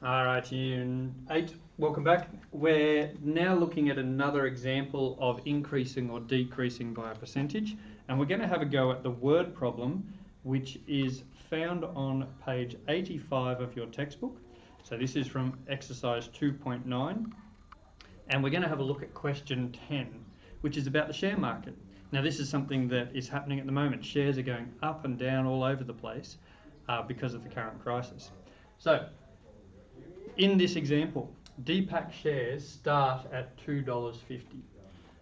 Alright, Unit 8, welcome back. We're now looking at another example of increasing or decreasing by a percentage, and we're going to have a go at the word problem, which is found on page 85 of your textbook. So this is from exercise 2.9, and we're going to have a look at question 10, which is about the share market. Now this is something that is happening at the moment. Shares are going up and down all over the place because of the current crisis. So in this example, Deepak shares start at $2.50.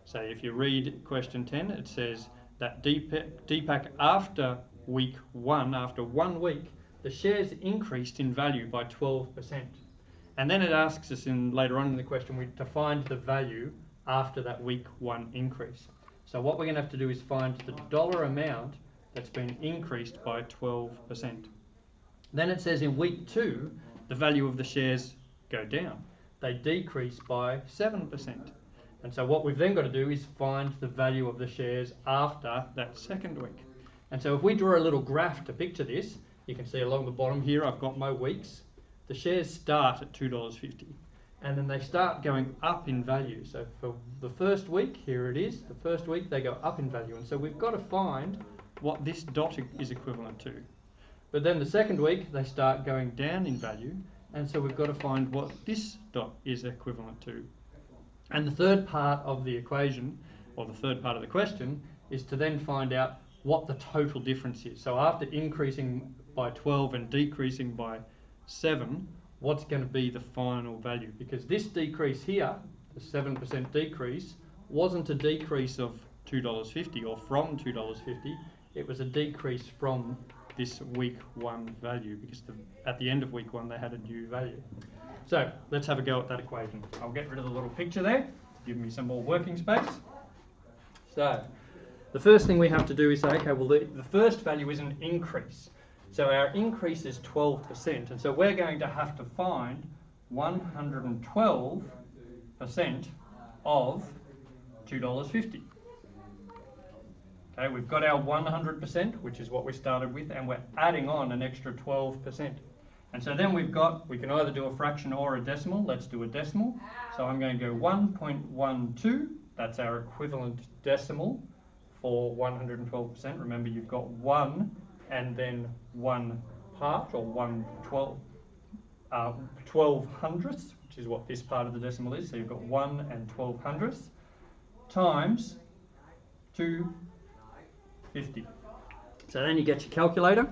So if you read question 10, it says that Deepak after week 1, after 1 week, the shares increased in value by 12%. And then it asks us later on in the question to find the value after that week 1 increase. So what we're going to have to do is find the dollar amount that's been increased by 12%. Then it says in week 2, the value of the shares go down. They decrease by 7%. And so what we've then got to do is find the value of the shares after that second week. And so if we draw a little graph to picture this, you can see along the bottom here I've got my weeks. The shares start at $2.50 and then they start going up in value. So for the first week, here it is, the first week they go up in value. And so we've got to find what this dot is equivalent to. But then the second week, they start going down in value, and so we've got to find what this dot is equivalent to. And the third part of the equation, or the third part of the question, is to then find out what the total difference is. So after increasing by 12 and decreasing by 7, what's going to be the final value? Because this decrease here, the 7% decrease, wasn't a decrease of $2.50 or from $2.50, it was a decrease from this week 1 value, because at the end of week 1 they had a new value. So let's have a go at that equation. I'll get rid of the little picture there, give me some more working space. So the first thing we have to do is say, okay, well the first value is an increase. So our increase is 12%, and so we're going to have to find 112% of $2.50. Okay, we've got our 100%, which is what we started with, and we're adding on an extra 12%. And so then we can either do a fraction or a decimal. Let's do a decimal. So I'm going to go 1.12. That's our equivalent decimal for 112%. Remember, you've got 1 and then 1 part, or 12 hundredths, which is what this part of the decimal is. So you've got 1 and 12 hundredths times 250. So then you get your calculator.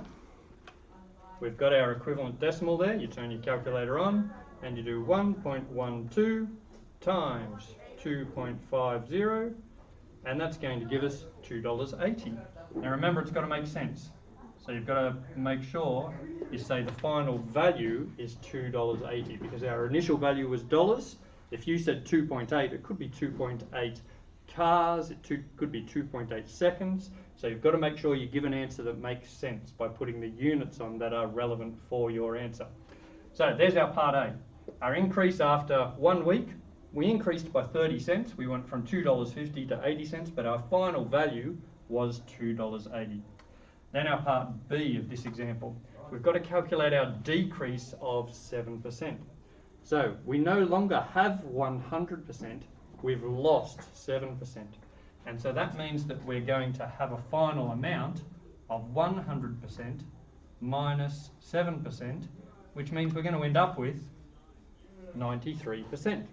We've got our equivalent decimal there. You turn your calculator on and you do 1.12 times 2.50, and that's going to give us $2.80. Now remember, it's got to make sense. So you've got to make sure you say the final value is $2.80, because our initial value was dollars. If you said 2.8, it could be 2.8 cars, it could be 2.8 seconds. So you've got to make sure you give an answer that makes sense by putting the units on that are relevant for your answer. So there's our part A. Our increase after 1 week, we increased by 30 cents. We went from $2.50 to 80 cents, but our final value was $2.80. Then our part B of this example, we've got to calculate our decrease of 7%. So we no longer have 100%, we've lost 7%. And so that means that we're going to have a final amount of 100% minus 7%, which means we're going to end up with 93%.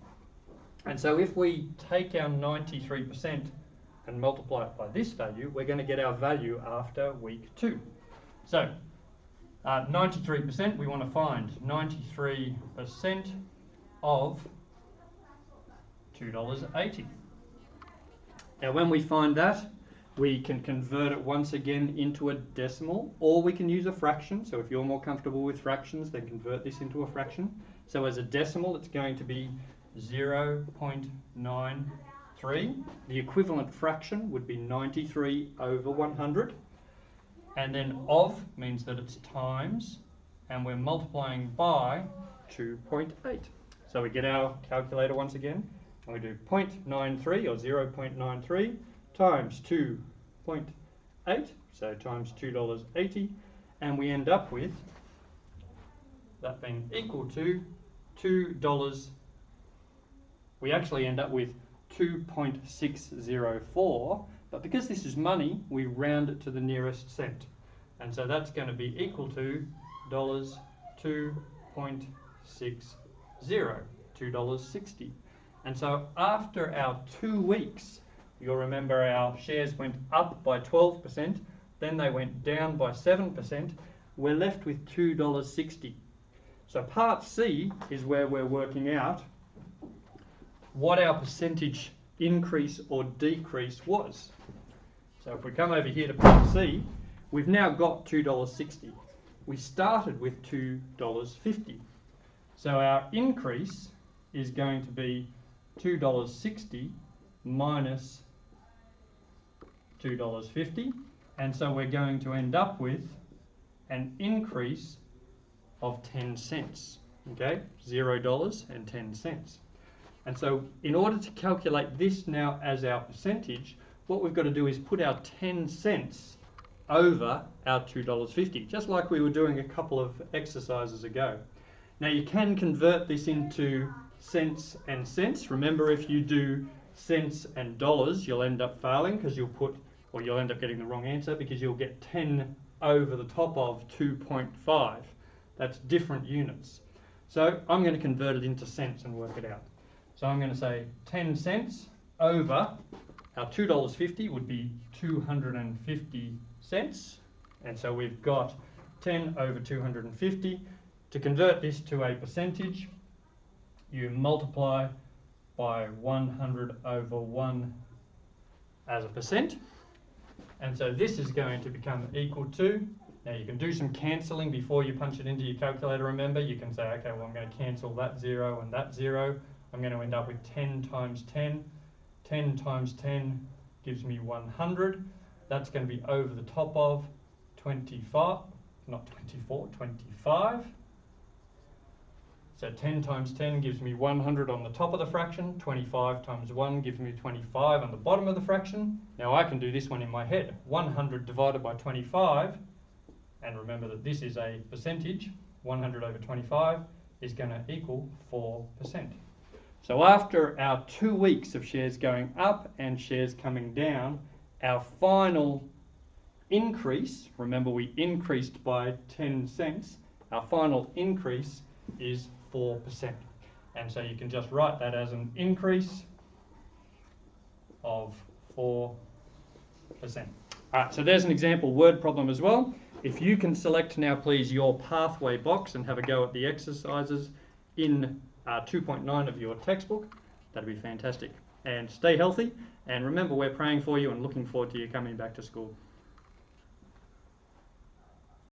And so if we take our 93% and multiply it by this value, we're going to get our value after week 2. So 93%, we want to find 93% of $2.80. Now when we find that, we can convert it once again into a decimal, or we can use a fraction. So if you're more comfortable with fractions, then convert this into a fraction. So as a decimal, it's going to be 0.93. The equivalent fraction would be 93 over 100. And then of means that it's times, and we're multiplying by 2.8. So we get our calculator once again, and we do 0.93 or 0.93 times 2.8, so times $2.80, and we end up with that being equal to $2, we actually end up with 2.604, but because this is money, we round it to the nearest cent. And so that's going to be equal to $2.60, $2.60. And so after our 2 weeks, you'll remember our shares went up by 12%, then they went down by 7%, we're left with $2.60. So part C is where we're working out what our percentage increase or decrease was. So if we come over here to part C, we've now got $2.60. We started with $2.50. So our increase is going to be $2.60 minus $2.50, and so we're going to end up with an increase of 10 cents, okay, $0.10. And so in order to calculate this now as our percentage, what we've got to do is put our 10 cents over our $2.50, just like we were doing a couple of exercises ago. Now you can convert this into cents and cents. Remember, if you do cents and dollars, you'll end up failing because you'll end up getting the wrong answer because you'll get 10 over the top of 2.5. That's different units. So I'm going to convert it into cents and work it out. So I'm going to say 10 cents over our $2.50 would be 250 cents. And so we've got 10 over 250. To convert this to a percentage, you multiply by 100 over 1 as a percent. And so this is going to become equal to, now you can do some cancelling before you punch it into your calculator, remember. You can say, okay, well I'm going to cancel that 0 and that 0. I'm going to end up with 10 times 10. 10 times 10 gives me 100. That's going to be over the top of 25, not 24, 25. So 10 times 10 gives me 100 on the top of the fraction. 25 times 1 gives me 25 on the bottom of the fraction. Now I can do this one in my head. 100 divided by 25, and remember that this is a percentage, 100 over 25 is going to equal 4%. So after our 2 weeks of shares going up and shares coming down, our final increase, remember we increased by 10 cents, our final increase is 4%. And so you can just write that as an increase of 4%. Alright, so there's an example word problem as well. If you can select now please your pathway box and have a go at the exercises in 2.9 of your textbook, that'd be fantastic. And stay healthy, and remember we're praying for you and looking forward to you coming back to school.